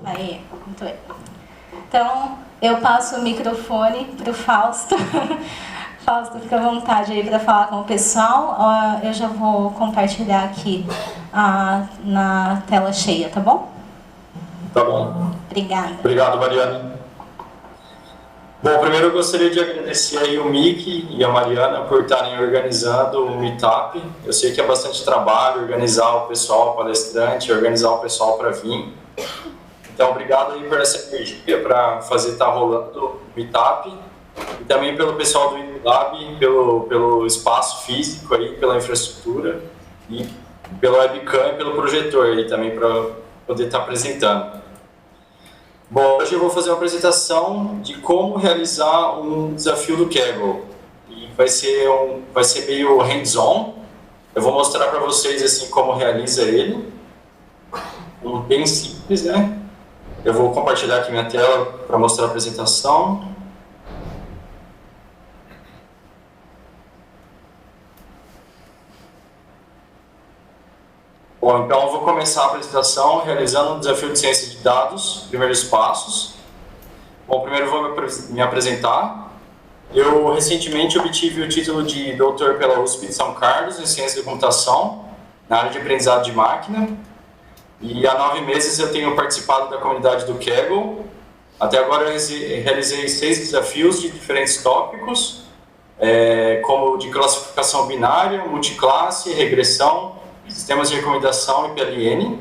Aí, muito bem. Então, eu passo o microfone para o Fausto. Fausto, fica à vontade aí para falar com o pessoal. Eu já vou compartilhar aqui na tela cheia, tá bom? Tá bom. Obrigada. Obrigado, Mariana. Bom, primeiro eu gostaria de agradecer aí o Mickey e a Mariana por estarem organizando o Meetup. Eu sei que é bastante trabalho organizar o pessoal palestrante, organizar o pessoal para vir. Então, obrigado aí por essa energia para fazer estar rolando o Meetup. E também pelo pessoal do InLab, pelo espaço físico aí, pela infraestrutura e pelo webcam e pelo projetor aí também para poder estar apresentando. Bom, hoje eu vou fazer uma apresentação de como realizar um desafio do Kaggle. E vai ser meio hands-on. Eu vou mostrar para vocês assim como realiza ele. Bem simples, né? Eu vou compartilhar aqui minha tela para mostrar a apresentação. Bom, então eu vou começar a apresentação realizando um desafio de ciência de dados, primeiros passos. Bom, primeiro eu vou me apresentar. Eu recentemente obtive o título de doutor pela USP de São Carlos em ciência da computação, na área de aprendizado de máquina. E há 9 meses eu tenho participado da comunidade do Kaggle. Até agora eu realizei 6 desafios de diferentes tópicos, como de classificação binária, multiclasse, regressão, sistemas de recomendação e PLN.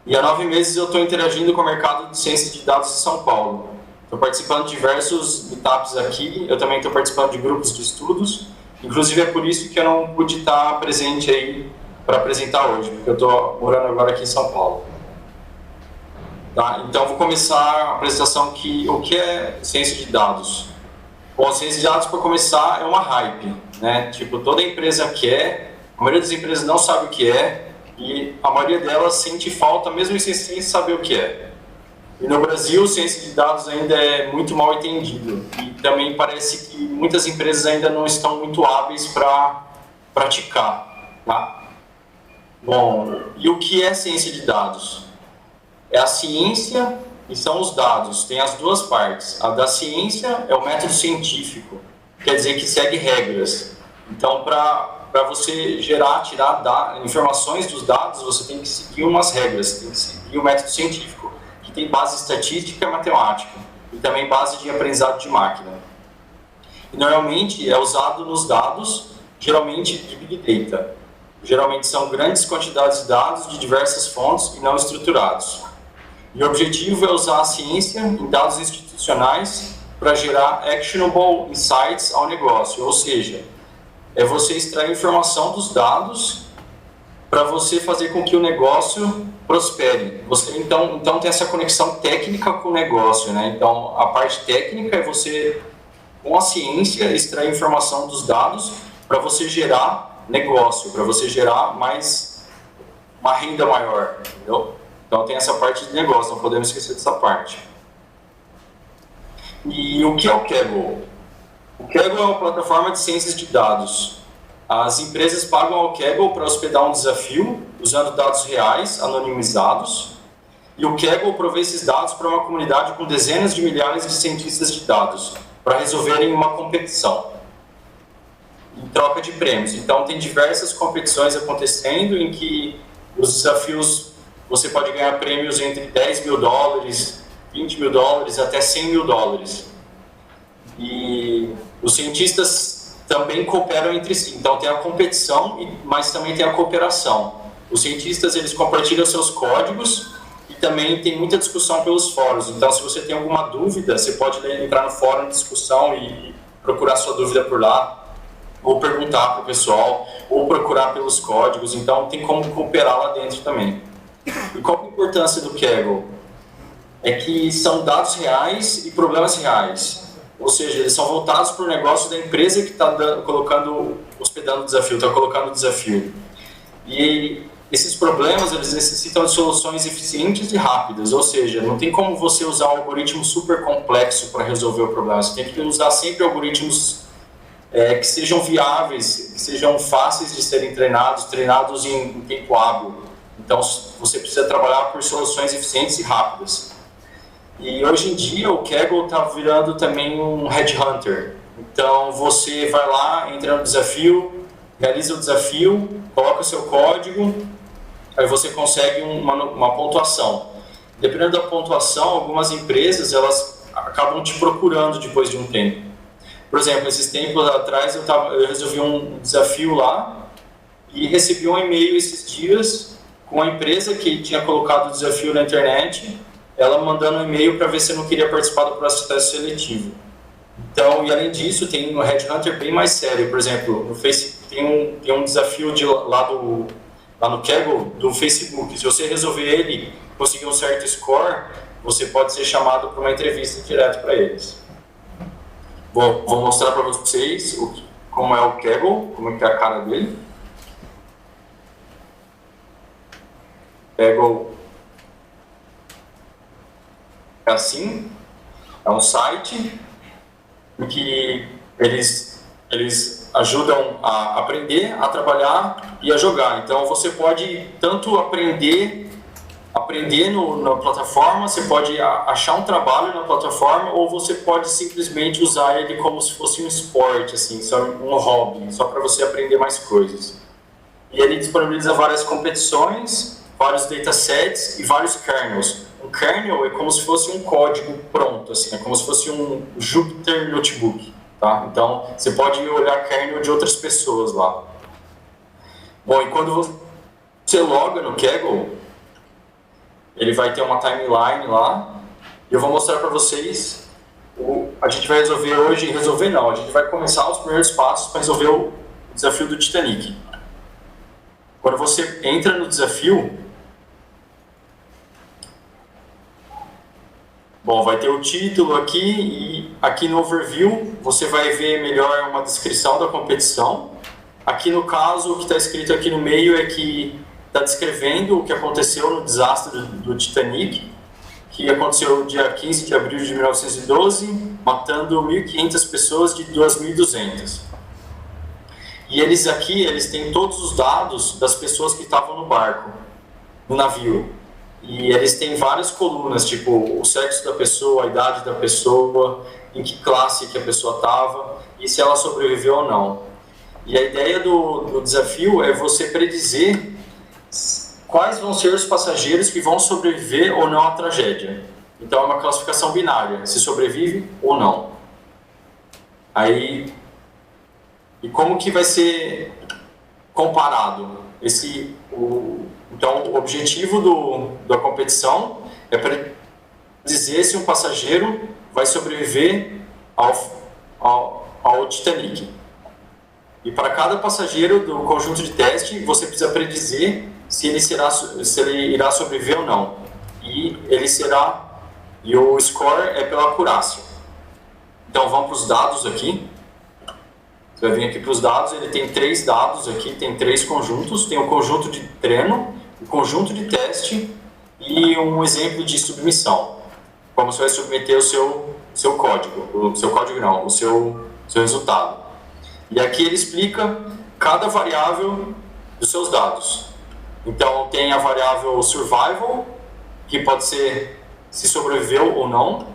E há 9 meses eu estou interagindo com o mercado de ciência de dados de São Paulo. Estou participando de diversos meetups aqui, eu também estou participando de grupos de estudos, inclusive é por isso que eu não pude estar presente aí para apresentar hoje, porque eu estou morando agora aqui em São Paulo. Tá? Então, vou começar a apresentação aqui, o que é ciência de dados. Bom, ciência de dados, para começar, é uma hype, né? Tipo, toda empresa quer, a maioria das empresas não sabe o que é, e a maioria delas sente falta, mesmo sem saber o que é. E no Brasil, ciência de dados ainda é muito mal entendido, e também parece que muitas empresas ainda não estão muito hábeis para praticar, tá? Bom, e o que é ciência de dados? É a ciência e são os dados, tem as duas partes. A da ciência é o método científico, quer dizer que segue regras. Então, para você tirar informações dos dados, você tem que seguir umas regras, tem que seguir o método científico, que tem base estatística e matemática, e também base de aprendizado de máquina. E normalmente é usado nos dados, geralmente de Big Data. Geralmente são grandes quantidades de dados de diversas fontes e não estruturados. E o objetivo é usar a ciência em dados institucionais para gerar actionable insights ao negócio, ou seja, é você extrair informação dos dados para você fazer com que o negócio prospere. Você, então tem essa conexão técnica com o negócio, né? Então, a parte técnica é você, com a ciência, extrair informação dos dados para você gerar negócio, para você gerar uma renda maior, entendeu? Então tem essa parte de negócio, não podemos esquecer dessa parte. E o que é o Kaggle? O Kaggle é uma plataforma de ciências de dados. As empresas pagam ao Kaggle para hospedar um desafio, usando dados reais, anonimizados, e o Kaggle provê esses dados para uma comunidade com dezenas de milhares de cientistas de dados, para resolverem uma competição, em troca de prêmios. Então tem diversas competições acontecendo, em que os desafios, você pode ganhar prêmios entre $10 mil, $20 mil, até $100 mil. E os cientistas também cooperam entre si. Então tem a competição, mas também tem a cooperação. Os cientistas, eles compartilham seus códigos e também tem muita discussão pelos fóruns. Então, se você tem alguma dúvida, você pode entrar no fórum de discussão e procurar sua dúvida por lá, ou perguntar para o pessoal, ou procurar pelos códigos. Então tem como cooperar lá dentro também. E qual a importância do Kaggle? É que são dados reais e problemas reais. Ou seja, eles são voltados para o negócio da empresa que está hospedando o desafio, está colocando o desafio. E esses problemas, eles necessitam de soluções eficientes e rápidas. Ou seja, não tem como você usar um algoritmo super complexo para resolver o problema. Você tem que usar sempre algoritmos que sejam viáveis, que sejam fáceis de serem treinados em tempo hábil. Então, você precisa trabalhar por soluções eficientes e rápidas. E hoje em dia, o Kaggle está virando também um headhunter. Então, você vai lá, entra no desafio, realiza o desafio, coloca o seu código, aí você consegue uma pontuação. Dependendo da pontuação, algumas empresas elas acabam te procurando depois de um tempo. Por exemplo, esses tempos atrás eu resolvi um desafio lá e recebi um e-mail esses dias com a empresa que tinha colocado o desafio na internet, ela mandando um e-mail para ver se eu não queria participar do processo seletivo. Então, e além disso, tem um headhunter bem mais sério. Por exemplo, no Facebook tem um desafio lá no Kaggle do Facebook. Se você resolver ele, conseguir um certo score, você pode ser chamado para uma entrevista direto para eles. Vou mostrar para vocês como é o Kaggle, como é que é a cara dele. Kaggle é assim, é um site em que eles ajudam a aprender, a trabalhar e a jogar. Então você pode tanto aprender na plataforma, você pode achar um trabalho na plataforma, ou você pode simplesmente usar ele como se fosse um esporte, assim, só um hobby, só para você aprender mais coisas. E ele disponibiliza várias competições, vários datasets e vários kernels. Um kernel é como se fosse um código pronto, assim, é como se fosse um Jupyter Notebook, tá? Então, você pode olhar kernel de outras pessoas lá. Bom, e quando você loga no Kaggle, ele vai ter uma timeline lá, e eu vou mostrar para vocês, a gente vai resolver hoje, a gente vai começar os primeiros passos para resolver o desafio do Titanic. Quando você entra no desafio, bom, vai ter o título aqui, e aqui no overview você vai ver melhor uma descrição da competição. Aqui no caso, o que está escrito aqui no meio é que está descrevendo o que aconteceu no desastre do Titanic, que aconteceu no dia 15 de abril de 1912, matando 1.500 pessoas de 2.200. E eles têm todos os dados das pessoas que estavam no barco, no navio. E eles têm várias colunas, tipo o sexo da pessoa, a idade da pessoa, em que classe que a pessoa estava e se ela sobreviveu ou não. E a ideia do desafio é você predizer quais vão ser os passageiros que vão sobreviver ou não à tragédia. Então é uma classificação binária, se sobrevive ou não. Aí, e como que vai ser comparado? Então, o objetivo da competição é para dizer se um passageiro vai sobreviver ao Titanic. E para cada passageiro do conjunto de teste, você precisa predizer se ele irá sobreviver ou não. E o score é pela acurácia. Então, vamos para os dados aqui. Você vai vir aqui para os dados, ele tem 3 dados aqui, tem 3 conjuntos. Tem o conjunto de treino, o conjunto de teste e um exemplo de submissão. Como você vai submeter o seu código, o seu resultado. E aqui ele explica cada variável dos seus dados. Então tem a variável survival, que pode ser se sobreviveu ou não.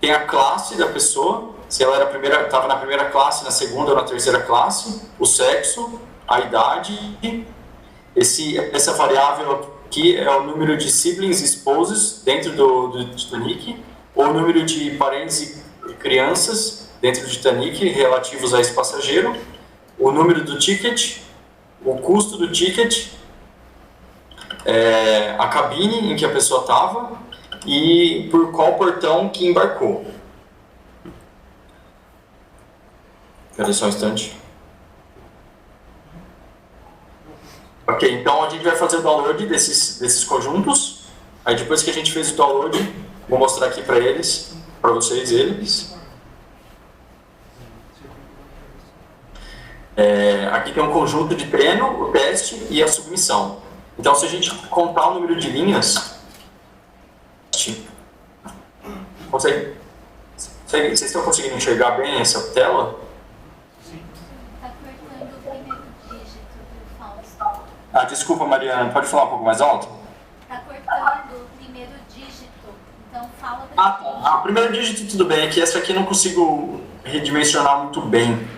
Tem a classe da pessoa, se ela estava na primeira classe, na segunda ou na terceira classe, o sexo, a idade. Essa variável aqui é o número de siblings spouses dentro do Titanic, ou o número de parentes e crianças dentro do Titanic relativos a esse passageiro, o número do ticket, o custo do ticket, a cabine em que a pessoa estava e por qual portão que embarcou. Cadê só um instante? Ok, então a gente vai fazer o download desses conjuntos. Aí depois que a gente fez o download, vou mostrar aqui para vocês eles. Aqui tem um conjunto de treino, o teste e a submissão. Então, se a gente contar o número de linhas, vocês estão conseguindo enxergar bem essa tela? Sim. Está cortando o primeiro dígito do Fausto. Ah, desculpa, Mariana, pode falar um pouco mais alto? Tá cortando o primeiro dígito, então fala pra Ah, tá. O primeiro dígito tudo bem, é que essa aqui eu não consigo redimensionar muito bem.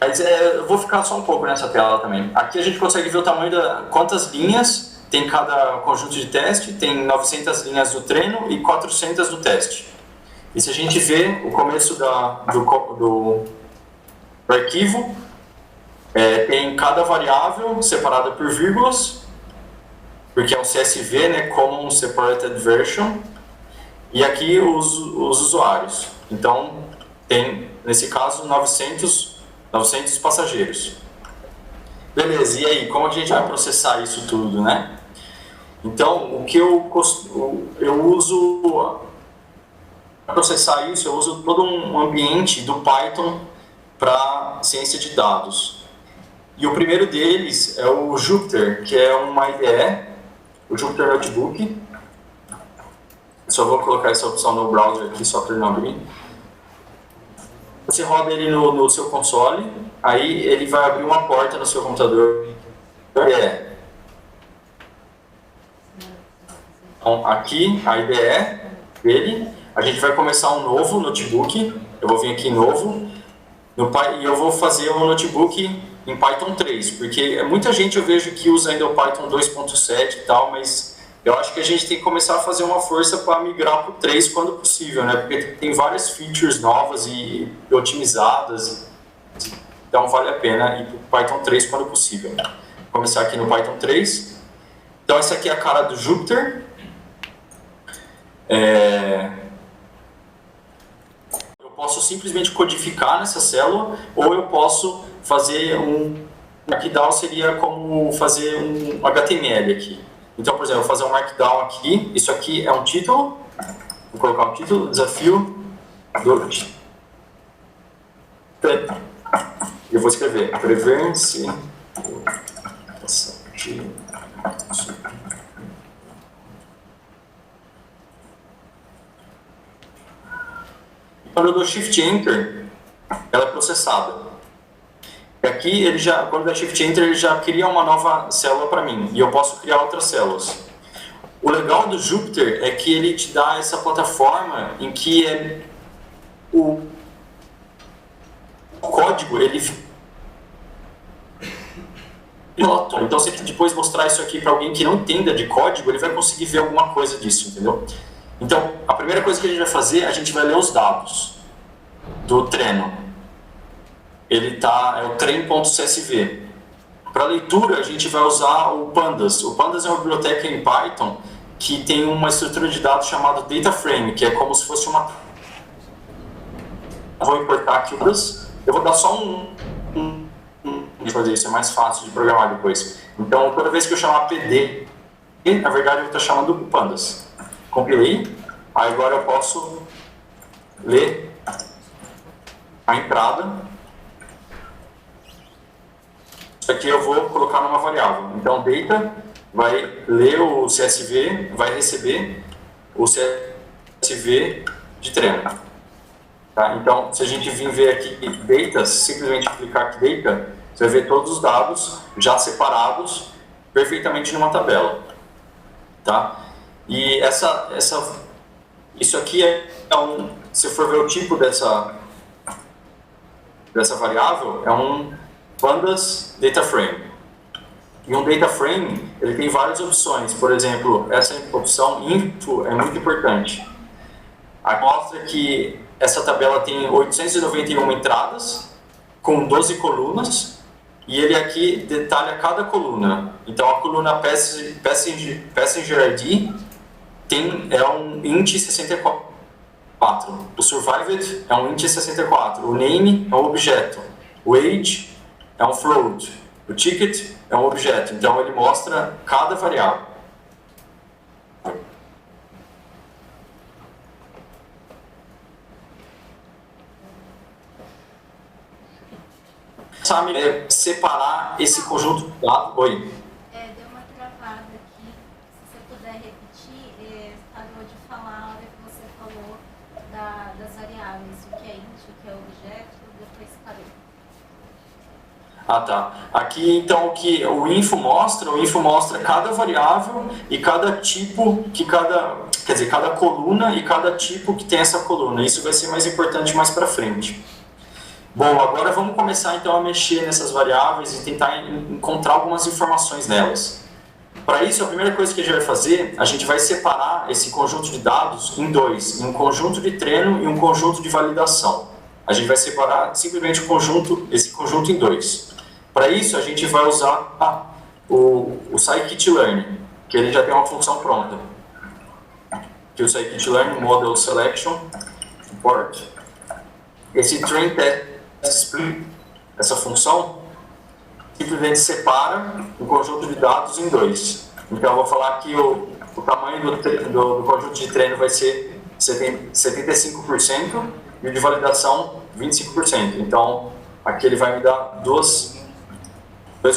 Mas eu vou ficar só um pouco nessa tela também. Aqui a gente consegue ver o tamanho quantas linhas tem cada conjunto de teste, tem 900 linhas do treino e 400 do teste. E se a gente vê o começo do arquivo, tem cada variável separada por vírgulas, porque é um CSV, né, Common Separated Version, e aqui os usuários. Então, tem, nesse caso, 900 passageiros. Beleza, e aí, como a gente vai processar isso tudo, né? Então, o que eu uso para processar isso, eu uso todo um ambiente do Python para ciência de dados. E o primeiro deles é o Jupyter, que é uma IDE, o Jupyter Notebook. Eu só vou colocar essa opção no browser aqui, só para ele não abrir. Você roda ele no seu console, aí ele vai abrir uma porta no seu computador. Então, aqui, a IDE dele, a gente vai começar um novo notebook. Eu vou vir aqui em novo, e eu vou fazer um notebook em Python 3, porque muita gente eu vejo que usa ainda o Python 2.7 e tal, mas eu acho que a gente tem que começar a fazer uma força para migrar para o 3 quando possível, né? Porque tem várias features novas e otimizadas, então vale a pena ir para o Python 3 quando possível. Vou começar aqui no Python 3. Então essa aqui é a cara do Jupyter. Eu posso simplesmente codificar nessa célula, ou eu posso fazer Markdown seria como fazer um HTML aqui. Então, por exemplo, eu vou fazer um Markdown aqui. Isso aqui é um título. Vou colocar um título, desafio do... Eu vou escrever prever-se. Quando eu dou Shift Enter, ela é processada. E aqui, quando eu der Shift Enter, ele já cria uma nova célula para mim. E eu posso criar outras células. O legal do Jupyter é que ele te dá essa plataforma em que o código, ele... Então, se depois mostrar isso aqui para alguém que não entenda de código, ele vai conseguir ver alguma coisa disso, entendeu? Então, a primeira coisa que a gente vai fazer, a gente vai ler os dados do treino. É o train.csv. Para leitura, a gente vai usar o Pandas. O Pandas é uma biblioteca em Python que tem uma estrutura de dados chamada data frame, que é como se fosse uma... Vou importar aqui o Pandas. Eu vou dar só fazer isso, é mais fácil de programar depois. Então, toda vez que eu chamar PD, na verdade eu vou estar chamando o Pandas. Compilei, aí agora eu posso ler a entrada. Isso aqui eu vou colocar numa variável. Então, data vai ler o CSV, vai receber o CSV de treino. Tá? Então, se a gente vir ver aqui data, simplesmente clicar aqui data, você vai ver todos os dados já separados perfeitamente numa tabela. Tá? E isso aqui se for ver o tipo dessa variável, é um Pandas Data Frame. E um Data Frame, ele tem várias opções. Por exemplo, essa opção info é muito importante. Aí mostra que essa tabela tem 891 entradas, com 12 colunas, e ele aqui detalha cada coluna. Então a coluna Passenger ID é um int 64. O survived é um int 64. O name é um objeto. O age é um float. O ticket é um objeto. Então ele mostra cada variável. Sabe separar esse conjunto de dados? Oi. Deu uma travada aqui. Se você puder repetir, parou de falar a hora que você falou das variáveis, o que é int, o que é objeto, depois parou. Ah, tá. Aqui, então, o info mostra cada variável e cada tipo, quer dizer, cada coluna e cada tipo que tem essa coluna. Isso vai ser mais importante mais para frente. Bom, agora vamos começar então a mexer nessas variáveis e tentar encontrar algumas informações nelas. Para isso, a primeira coisa que a gente vai fazer, a gente vai separar esse conjunto de dados em dois, em um conjunto de treino e um conjunto de validação. A gente vai separar simplesmente esse conjunto em dois. Para isso, a gente vai usar o scikit-learn, que ele já tem uma função pronta. Que o scikit-learn model selection import. Esse train test split, essa função, simplesmente separa o conjunto de dados em dois. Então, eu vou falar que o tamanho do conjunto de treino vai ser 75% e o de validação 25%. Então, aqui ele vai me dar dois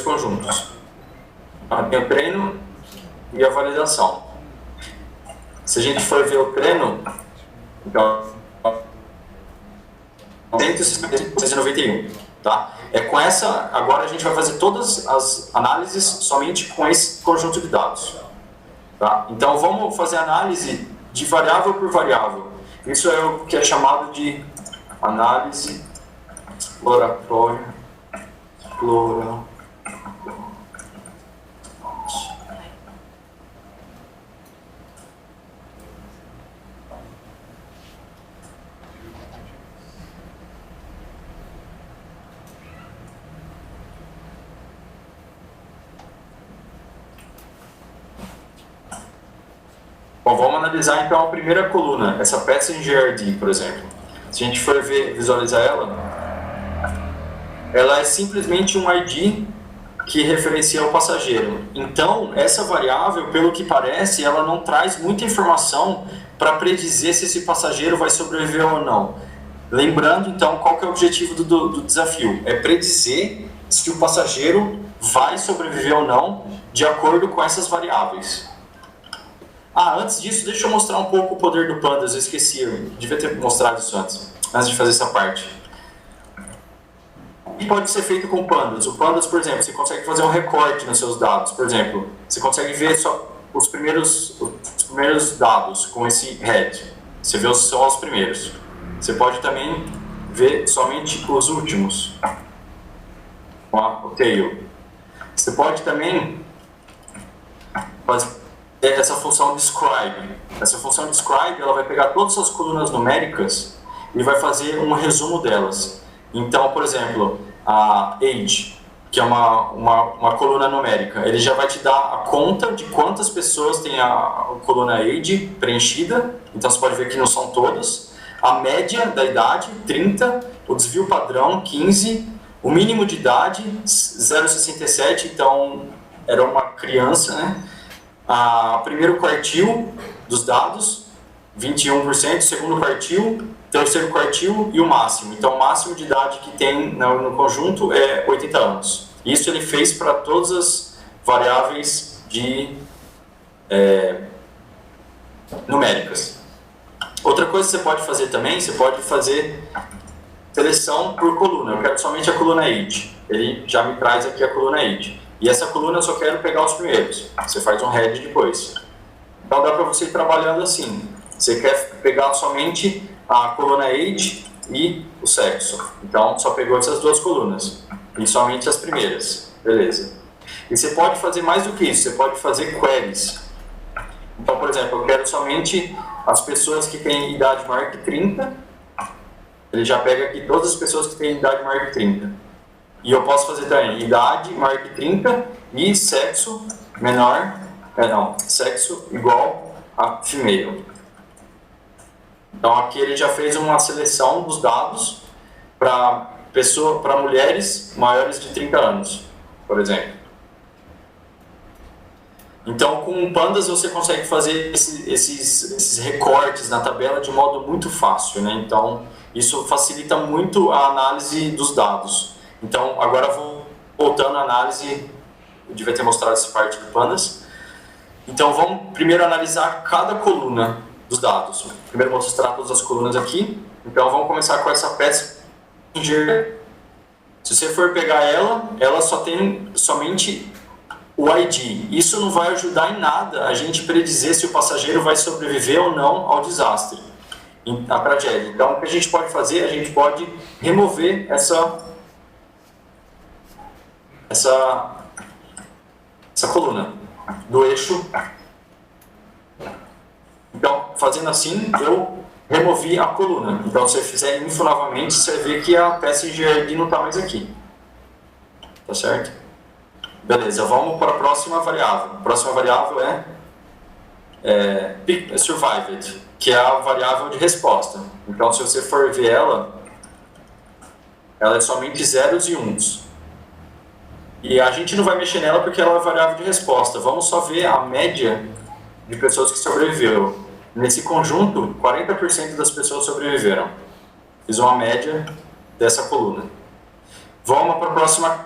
conjuntos. Tem o treino e a validação. Se a gente for ver o treino, então, 191, tá? Com essa, agora a gente vai fazer todas as análises somente com esse conjunto de dados. Tá? Então, vamos fazer análise de variável por variável. Isso é o que é chamado de análise exploratória. Bom, vamos analisar então a primeira coluna, essa Passenger ID, por exemplo. Se a gente for visualizar ela é simplesmente um ID que referencia o passageiro. Então, essa variável, pelo que parece, ela não traz muita informação para predizer se esse passageiro vai sobreviver ou não. Lembrando, então, qual que é o objetivo do desafio? É predizer se o passageiro vai sobreviver ou não de acordo com essas variáveis. Antes disso, deixa eu mostrar um pouco o poder do Pandas. Eu esqueci, eu devia ter mostrado isso antes de fazer essa parte. O que pode ser feito com o Pandas? O Pandas, por exemplo, você consegue fazer um recorte nos seus dados. Por exemplo, você consegue ver só os primeiros dados com esse head. Você vê só os primeiros. Você pode também ver somente os últimos, com o tail. Você pode também fazer essa função describe. Essa função describe, ela vai pegar todas as colunas numéricas e vai fazer um resumo delas. Então, por exemplo, a age, que é uma coluna numérica, ele já vai te dar a conta de quantas pessoas tem a coluna age preenchida. Então, você pode ver que não são todas. A média da idade, 30. O desvio padrão, 15. O mínimo de idade, 0,67. Então, era uma criança, né? Primeiro quartil dos dados, 21%, segundo quartil, terceiro quartil e o máximo. Então, o máximo de idade que tem no conjunto é 80 anos. Isso ele fez para todas as variáveis numéricas. Outra coisa que você pode fazer também, você pode fazer seleção por coluna. Eu quero somente a coluna age. Ele já me traz aqui a coluna age. E essa coluna eu só quero pegar os primeiros. Você faz um head depois. Então dá para você ir trabalhando assim. Você quer pegar somente a coluna age e o sexo. Então só pegou essas duas colunas. E somente as primeiras. Beleza. E você pode fazer mais do que isso. Você pode fazer queries. Então, por exemplo, eu quero somente as pessoas que têm idade maior que 30. Ele já pega aqui todas as pessoas que têm idade maior que 30. E eu posso fazer também idade maior que 30 e sexo sexo igual a female. Então aqui ele já fez uma seleção dos dados para mulheres maiores de 30 anos, por exemplo. Então com o Pandas você consegue fazer esses recortes na tabela de um modo muito fácil, né? Então isso facilita muito a análise dos dados. Então, agora voltando à análise, eu devia ter mostrado essa parte do Pandas. Então, vamos primeiro analisar cada coluna dos dados. Primeiro mostrar todas as colunas aqui. Então, vamos começar com essa Passenger Se você for pegar ela só tem somente o ID. Isso não vai ajudar em nada a gente predizer se o passageiro vai sobreviver ou não ao desastre, à tragédia. Então, o que a gente pode fazer? A gente pode remover essa coluna do eixo. Então, fazendo assim, eu removi a coluna. Então, se eu fizer info novamente, você vê que a passenger ID não está mais aqui. Tá certo? Beleza, vamos para a próxima variável. A próxima variável é survived, que é a variável de resposta. Então, se você for ver ela é somente zeros e uns. E a gente não vai mexer nela porque ela é variável de resposta. Vamos só ver a média de pessoas que sobreviveram. Nesse conjunto, 40% das pessoas sobreviveram. Fiz uma média dessa coluna. Vamos para a próxima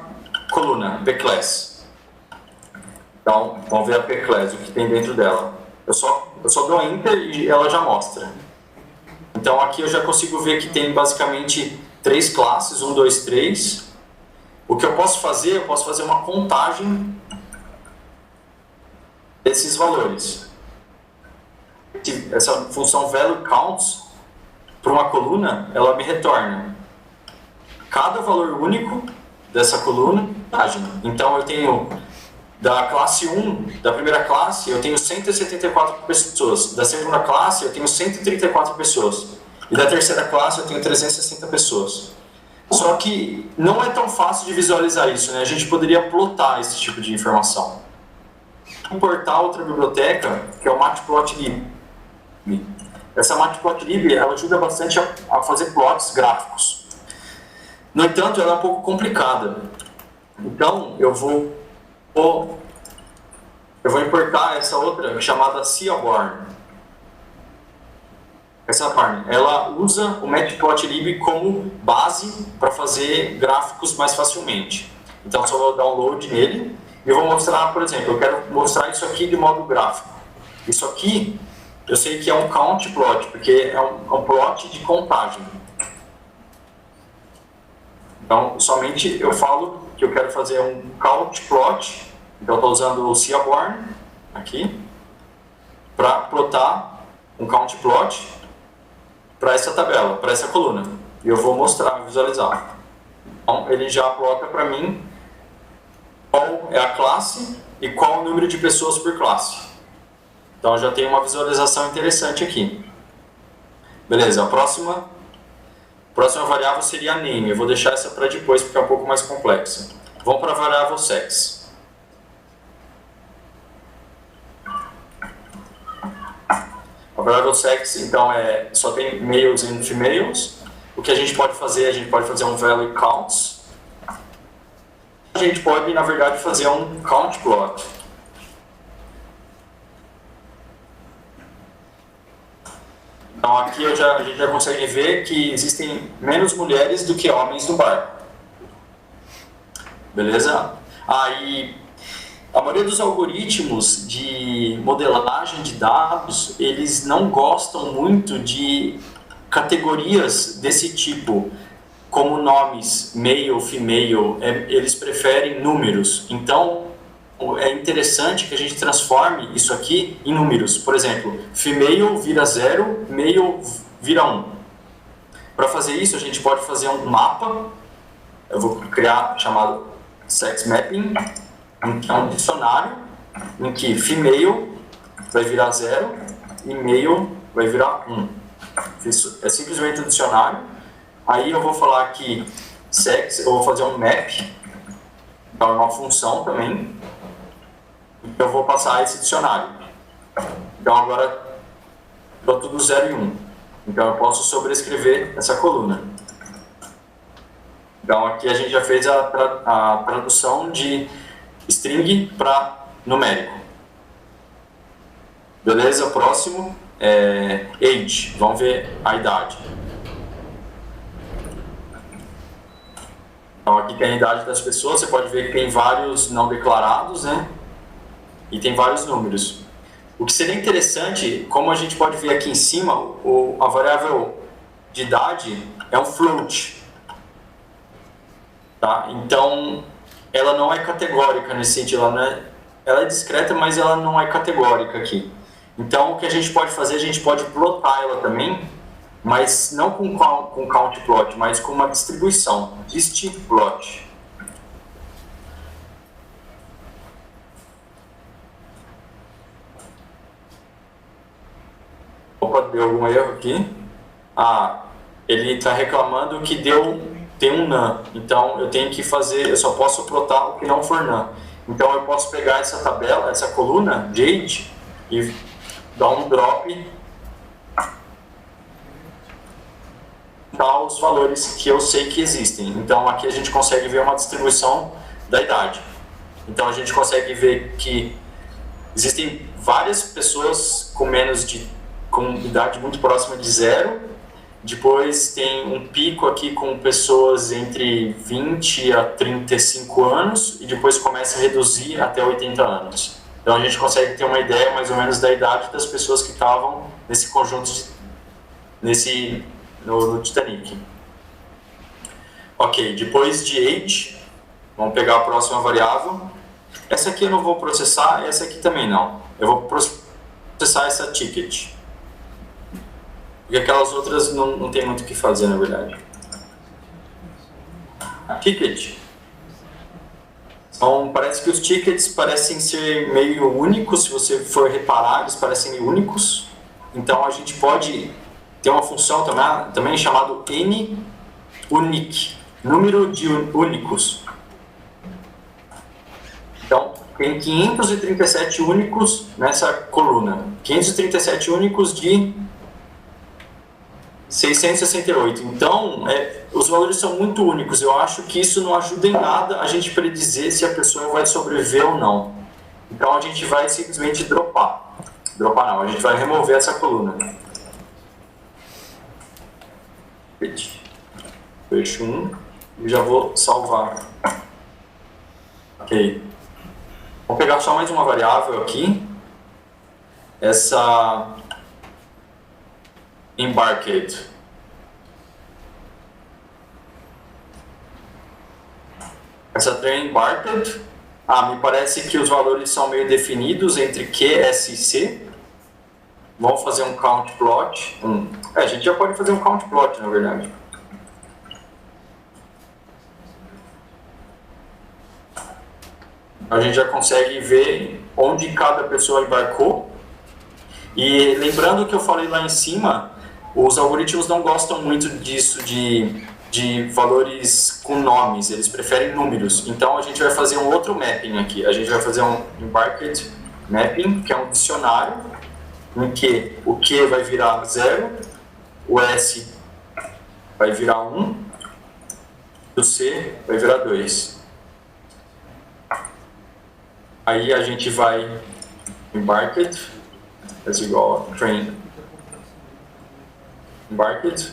coluna, P-Class. Então, vamos ver a P-Class, o que tem dentro dela. Eu só dou Enter e ela já mostra. Então, aqui eu já consigo ver que tem basicamente 3 classes, 1, 2, 3. O que eu posso fazer? Eu posso fazer uma contagem desses valores. Essa função value counts para uma coluna, ela me retorna cada valor único dessa coluna. Então eu tenho da classe 1, da primeira classe, eu tenho 174 pessoas. Da segunda classe, eu tenho 134 pessoas. E da terceira classe, eu tenho 360 pessoas. Só que não é tão fácil de visualizar isso, né? A gente poderia plotar esse tipo de informação. Importar outra biblioteca, que é o Matplotlib. Essa Matplotlib, ela ajuda bastante a fazer plots gráficos. No entanto, ela é um pouco complicada. Então, eu vou importar essa outra chamada Seaborn. Essa parte, ela usa o Matplotlib como base para fazer gráficos mais facilmente. Então, só vou download nele e eu vou mostrar, por exemplo, eu quero mostrar isso aqui de modo gráfico. Isso aqui, eu sei que é um count plot, porque é um plot de contagem. Então, somente eu falo que eu quero fazer um count plot. Então, estou usando o Seaborn aqui para plotar um count plot para essa tabela, para essa coluna. E eu vou mostrar, visualizar. Então, ele já plota para mim qual é a classe e qual o número de pessoas por classe. Então, já tem uma visualização interessante aqui. Beleza, a próxima variável seria a name. Eu vou deixar essa para depois, porque é um pouco mais complexa. Vamos para a variável sex. A variável sex, então, só tem males e females. O que a gente pode fazer? A gente pode fazer um value counts. A gente pode, na verdade, fazer um count plot. Então, aqui a gente já consegue ver que existem menos mulheres do que homens no barco. Beleza? Aí, a maioria dos algoritmos de modelagem de dados, eles não gostam muito de categorias desse tipo, como nomes, male, female, eles preferem números. Então, é interessante que a gente transforme isso aqui em números. Por exemplo, female vira 0, male vira 1. Para fazer isso, a gente pode fazer um mapa. Eu vou criar chamado sex mapping, que é um dicionário em que female vai virar 0 e male vai virar 1. Isso é simplesmente um dicionário. Aí eu vou falar aqui sex, eu vou fazer um map, então é uma função também. Eu vou passar esse dicionário. Então agora estou tudo 0 e 1. Então eu posso sobrescrever essa coluna. Então aqui a gente já fez a tradução de string para numérico. Beleza? Próximo é age. Vamos ver a idade. Então aqui tem a idade das pessoas. Você pode ver que tem vários não declarados, né? E tem vários números. O que seria interessante, como a gente pode ver aqui em cima, a variável de idade é um float. tá? Então, ela não é categórica nesse sentido, ela é discreta, mas ela não é categórica aqui. Então, o que a gente pode fazer, a gente pode plotar ela também, mas não com count plot, mas com uma distribuição, dist plot. Opa, deu algum erro aqui? Ah, ele está reclamando que tem um none, então eu tenho que fazer, eu só posso plotar o que não for none. Então eu posso pegar essa tabela, essa coluna de age e dar um drop, dar os valores que eu sei que existem. Então aqui a gente consegue ver uma distribuição da idade. Então a gente consegue ver que existem várias pessoas com idade muito próxima de 0. Depois tem um pico aqui com pessoas entre 20 a 35 anos e depois começa a reduzir até 80 anos. Então a gente consegue ter uma ideia mais ou menos da idade das pessoas que estavam nesse conjunto, no Titanic. Ok, depois de age, vamos pegar a próxima variável. Essa aqui eu não vou processar, essa aqui também não. Eu vou processar essa ticket. Porque aquelas outras não tem muito o que fazer, na verdade. Ticket. Então, parece que os tickets parecem ser meio únicos, se você for reparar, eles parecem meio únicos. Então, a gente pode ter uma função também chamada nUnique, número de únicos. Então, tem 537 únicos nessa coluna. 537 únicos de 668. Então, os valores são muito únicos. Eu acho que isso não ajuda em nada a gente predizer se a pessoa vai sobreviver ou não. Então, a gente vai simplesmente dropar. Dropar não, a gente vai remover essa coluna. Fecho 1 e já vou salvar. Ok. Vou pegar só mais uma variável aqui. Essa embarked. Essa train embarked, me parece que os valores são meio definidos entre Q, S e C. Vamos fazer um count plot. A gente já pode fazer um count plot, na verdade. A gente já consegue ver onde cada pessoa embarcou. E lembrando que eu falei lá em cima, os algoritmos não gostam muito disso de valores com nomes, eles preferem números. Então a gente vai fazer um outro mapping aqui. A gente vai fazer um embarked mapping, que é um dicionário, em que o Q vai virar 0, o S vai virar 1, o C vai virar 2. Aí a gente vai embarked é igual a train embarked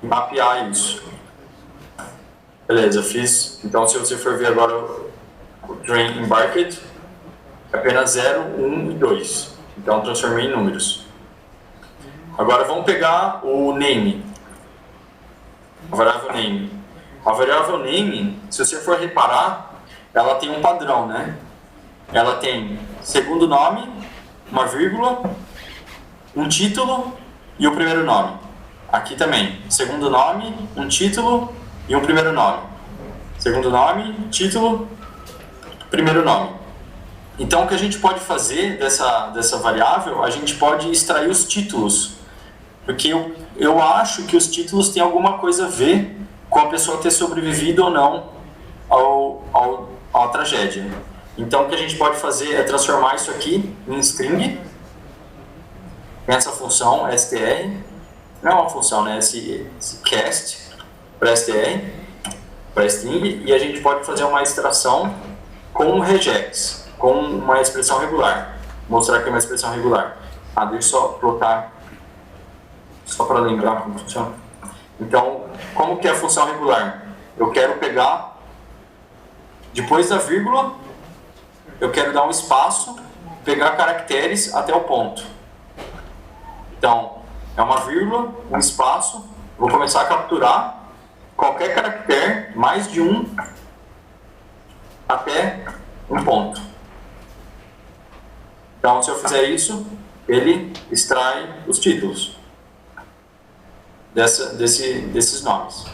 e mapear isso. Beleza, eu fiz. Então, se você for ver agora o train embarked, é apenas 0, 1 e 2. Então, transformei em números. Agora, vamos pegar o name. A variável name. A variável name, se você for reparar, ela tem um padrão, né? Ela tem segundo nome, uma vírgula, um título e o primeiro nome. Aqui também, segundo nome, um título e um primeiro nome. Segundo nome, título, primeiro nome. Então, o que a gente pode fazer dessa variável, a gente pode extrair os títulos. Porque eu acho que os títulos têm alguma coisa a ver com a pessoa ter sobrevivido ou não à tragédia. Então, o que a gente pode fazer é transformar isso aqui em string, essa função str, não é uma função, né? Esse cast para str, para string, e a gente pode fazer uma extração com um regex, com uma expressão regular. Vou mostrar aqui uma expressão regular. Deixa eu só plotar, só para lembrar como funciona. Então, como que é a função regular? Eu quero pegar, depois da vírgula, eu quero dar um espaço, pegar caracteres até o ponto. Então, é uma vírgula, um espaço, vou começar a capturar, qualquer caractere, mais de um, até um ponto. Então, se eu fizer isso, ele extrai os títulos desses nomes.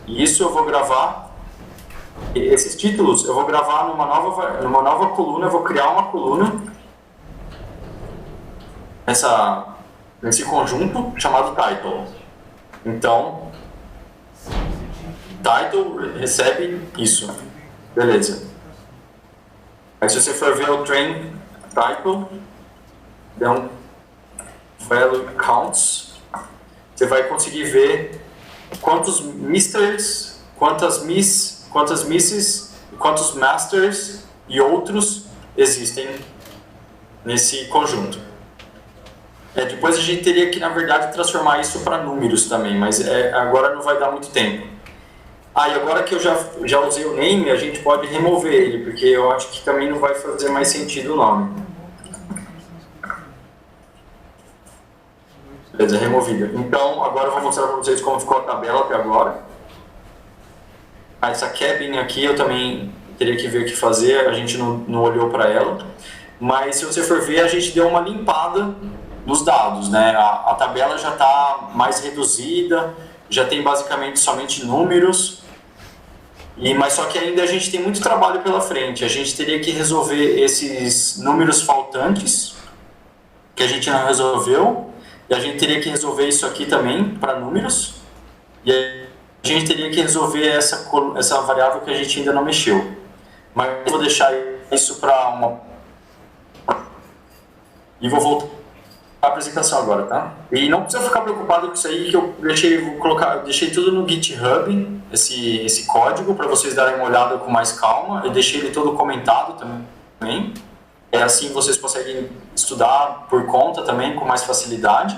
E isso eu vou gravar, esses títulos eu vou gravar numa nova coluna, eu vou criar uma coluna nesse conjunto chamado title. Então, title recebe isso. Beleza. Aí se você for ver o train title, então, value counts, você vai conseguir ver quantos misters, quantas miss, quantas misses, quantos masters e outros existem nesse conjunto. Depois a gente teria que, na verdade, transformar isso para números também, mas agora não vai dar muito tempo. E agora que eu já usei o name, a gente pode remover ele, porque eu acho que também não vai fazer mais sentido o nome. Beleza, removida. Então, agora eu vou mostrar para vocês como ficou a tabela até agora. Essa cabin aqui eu também teria que ver o que fazer, a gente não olhou para ela. Mas se você for ver, a gente deu uma limpada nos dados, né? A tabela já está mais reduzida, já tem basicamente somente números, mas só que ainda a gente tem muito trabalho pela frente. A gente teria que resolver esses números faltantes, que a gente não resolveu, e a gente teria que resolver isso aqui também para números, e a gente teria que resolver essa variável que a gente ainda não mexeu. Mas eu vou deixar isso para uma... E vou voltar a apresentação agora, tá? E não precisa ficar preocupado com isso aí, que eu deixei tudo no GitHub, esse código, para vocês darem uma olhada com mais calma. Eu deixei ele todo comentado também. Assim vocês conseguem estudar por conta também, com mais facilidade.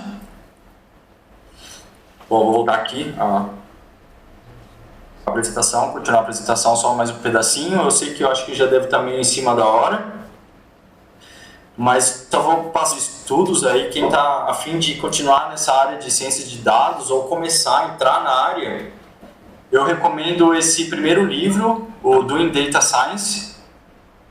Bom, vou voltar aqui a apresentação, continuar a apresentação só mais um pedacinho. Eu sei que eu acho que já deve estar meio em cima da hora. Mas só vou passar estudos aí, quem está a fim de continuar nessa área de ciência de dados ou começar a entrar na área, eu recomendo esse primeiro livro, o Doing Data Science.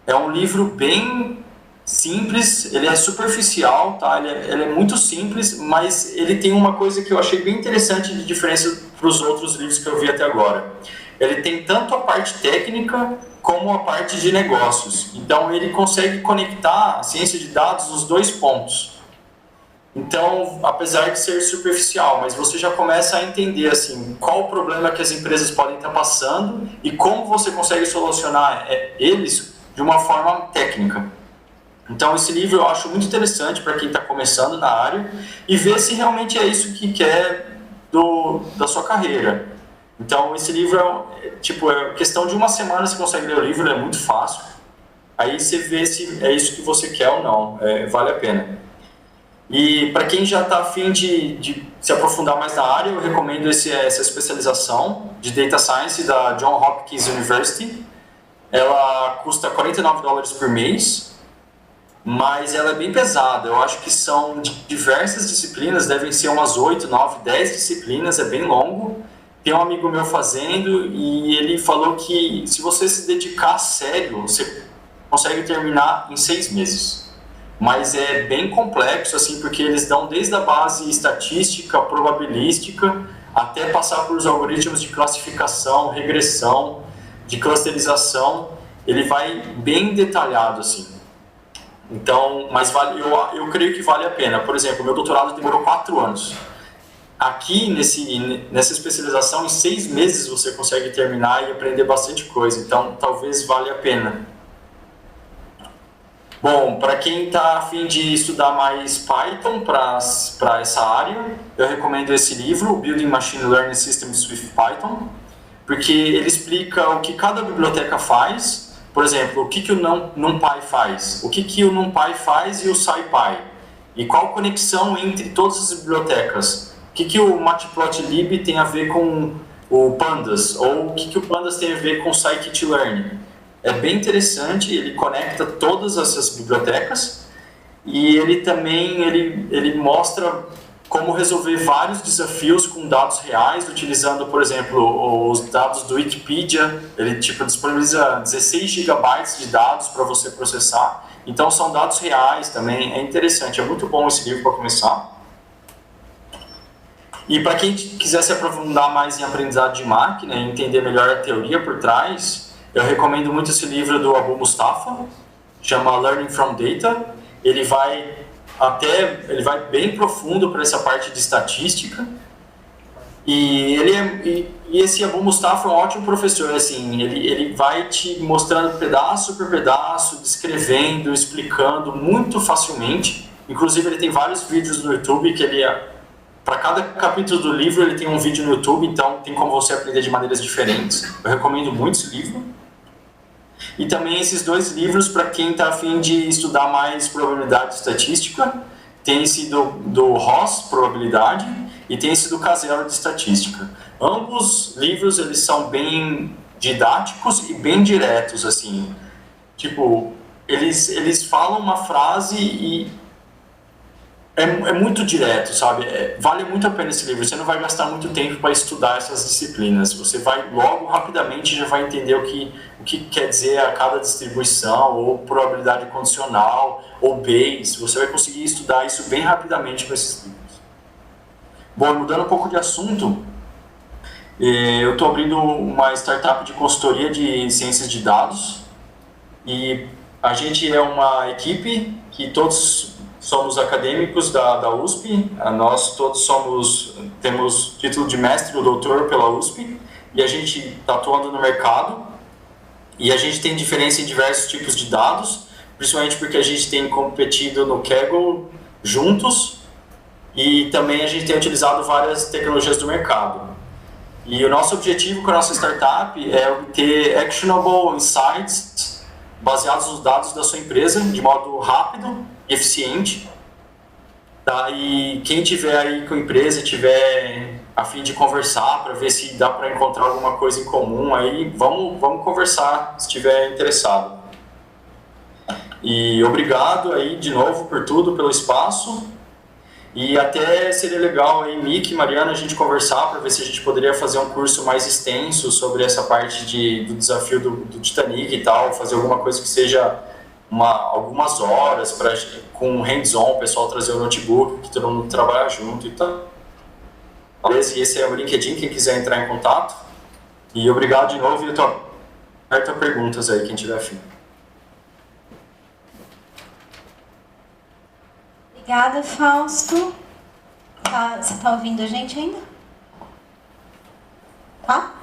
É um livro bem simples, ele é superficial, tá? Ele é muito simples, mas ele tem uma coisa que eu achei bem interessante de diferença para os outros livros que eu vi até agora. Ele tem tanto a parte técnica como a parte de negócios. Então, ele consegue conectar a ciência de dados nos dois pontos. Então, apesar de ser superficial, mas você já começa a entender assim, qual o problema que as empresas podem estar passando e como você consegue solucionar eles de uma forma técnica. Então, esse livro eu acho muito interessante para quem está começando na área e ver se realmente é isso que quer da sua carreira. Então, esse livro é questão de uma semana você consegue ler o livro, ele é muito fácil. Aí você vê se é isso que você quer ou não, vale a pena. E para quem já está a fim de se aprofundar mais na área, eu recomendo essa especialização de Data Science da Johns Hopkins University. Ela custa $49 por mês, mas ela é bem pesada. Eu acho que são diversas disciplinas, devem ser umas 8, 9, 10 disciplinas, é bem longo. Tem um amigo meu fazendo e ele falou que se você se dedicar a sério, você consegue terminar em 6 meses. Mas é bem complexo, assim, porque eles dão desde a base estatística, probabilística, até passar por os algoritmos de classificação, regressão, de clusterização. Ele vai bem detalhado, assim. Então, mas eu creio que vale a pena. Por exemplo, meu doutorado demorou 4 anos. Aqui, nessa especialização, em 6 meses você consegue terminar e aprender bastante coisa. Então, talvez valha a pena. Bom, para quem está a fim de estudar mais Python para essa área, eu recomendo esse livro, Building Machine Learning Systems with Python, porque ele explica o que cada biblioteca faz. Por exemplo, o que o NumPy faz, o que o NumPy faz e o SciPy, e qual a conexão entre todas as bibliotecas. O que o Matplotlib tem a ver com o Pandas, ou o que o Pandas tem a ver com o Scikit-learn. É bem interessante, ele conecta todas essas bibliotecas e ele também ele mostra como resolver vários desafios com dados reais, utilizando, por exemplo, os dados do Wikipedia. Ele disponibiliza 16 gigabytes de dados para você processar. Então são dados reais também, é interessante, é muito bom esse livro para começar. E para quem quiser se aprofundar mais em aprendizado de máquina e entender melhor a teoria por trás, eu recomendo muito esse livro do Abu Mustafa, chama Learning from Data. Ele vai bem profundo para essa parte de estatística. E esse Abu Mustafa é um ótimo professor, assim, ele vai te mostrando pedaço por pedaço, descrevendo, explicando muito facilmente. Inclusive ele tem vários vídeos no YouTube que para cada capítulo do livro ele tem um vídeo no YouTube, então tem como você aprender de maneiras diferentes. Eu recomendo muito esse livro. E também esses dois livros para quem está a fim de estudar mais probabilidade estatística. Tem esse do Ross, probabilidade, e tem esse do Casella de estatística. Ambos livros eles são bem didáticos e bem diretos, assim. Tipo, eles falam uma frase e é muito direto, sabe? Vale muito a pena esse livro. Você não vai gastar muito tempo para estudar essas disciplinas. Você vai logo, rapidamente, já vai entender o que quer dizer a cada distribuição, ou probabilidade condicional, ou Bayes. Você vai conseguir estudar isso bem rapidamente com esses livros. Bom, mudando um pouco de assunto, eu estou abrindo uma startup de consultoria de ciências de dados. E a gente é uma equipe que todos somos acadêmicos da USP, nós todos temos título de mestre ou doutor pela USP, e a gente está atuando no mercado, e a gente tem diferença em diversos tipos de dados, principalmente porque a gente tem competido no Kaggle juntos, e também a gente tem utilizado várias tecnologias do mercado. E o nosso objetivo com a nossa startup é obter actionable insights baseados nos dados da sua empresa, de modo rápido e eficiente. Tá? E quem tiver aí com a empresa, tiver a fim de conversar para ver se dá para encontrar alguma coisa em comum, aí vamos conversar, se estiver interessado. E obrigado aí de novo por tudo, pelo espaço. E até seria legal aí, Mick e Mariana, a gente conversar para ver se a gente poderia fazer um curso mais extenso sobre essa parte do desafio do Titanic e tal, fazer alguma coisa que seja algumas horas com hands-on, o pessoal trazer o notebook, que todo mundo trabalha junto e tal. Beleza? E esse é o LinkedIn, quem quiser entrar em contato. E obrigado de novo e eu estou aberto a perguntas aí, quem tiver afim. Obrigada, Fausto. Você está ouvindo a gente ainda? Tá?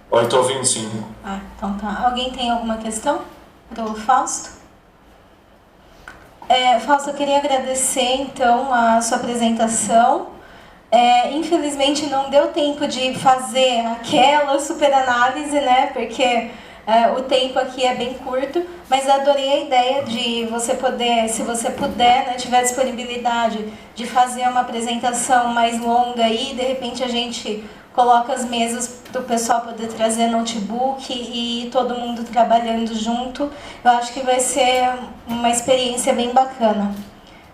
Oi, estou ouvindo sim. Então tá. Alguém tem alguma questão para o Fausto? Fausto, eu queria agradecer, então, a sua apresentação. Infelizmente, não deu tempo de fazer aquela super análise, né? Porque o tempo aqui é bem curto, mas adorei a ideia de você poder, se você puder, né, tiver disponibilidade de fazer uma apresentação mais longa aí, de repente a gente coloca as mesas para o pessoal poder trazer notebook e todo mundo trabalhando junto. Eu acho que vai ser uma experiência bem bacana.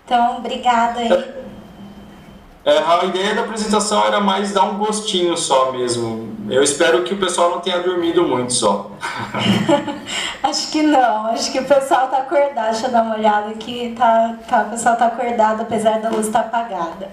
Então, obrigada aí. A ideia da apresentação era mais dar um gostinho só mesmo. Eu espero que o pessoal não tenha dormido muito só. Acho que não, acho que o pessoal está acordado. Deixa eu dar uma olhada aqui. O pessoal está acordado, apesar da luz estar apagada.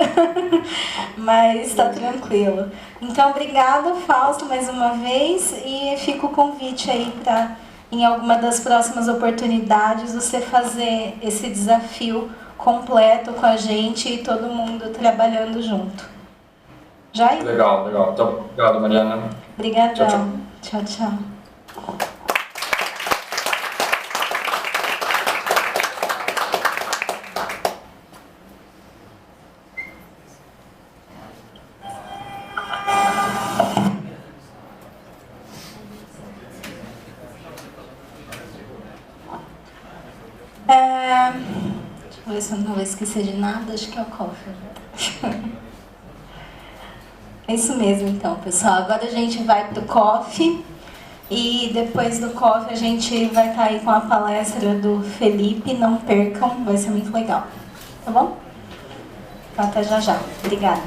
Mas está tranquilo. Então, obrigada, Fausto, mais uma vez. E fica o convite aí para, em alguma das próximas oportunidades, você fazer esse desafio completo com a gente e todo mundo trabalhando junto. Já? Legal. Então, obrigado, Mariana. Obrigadão. Tchau, tchau. Deixa eu ver se eu não vou esquecer de nada. Acho que é o coffee. É isso mesmo, então, pessoal. Agora a gente vai pro coffee. E depois do coffee a gente vai estar aí com a palestra do Felipe. Não percam, vai ser muito legal. Tá bom? Então, até já já. Obrigada.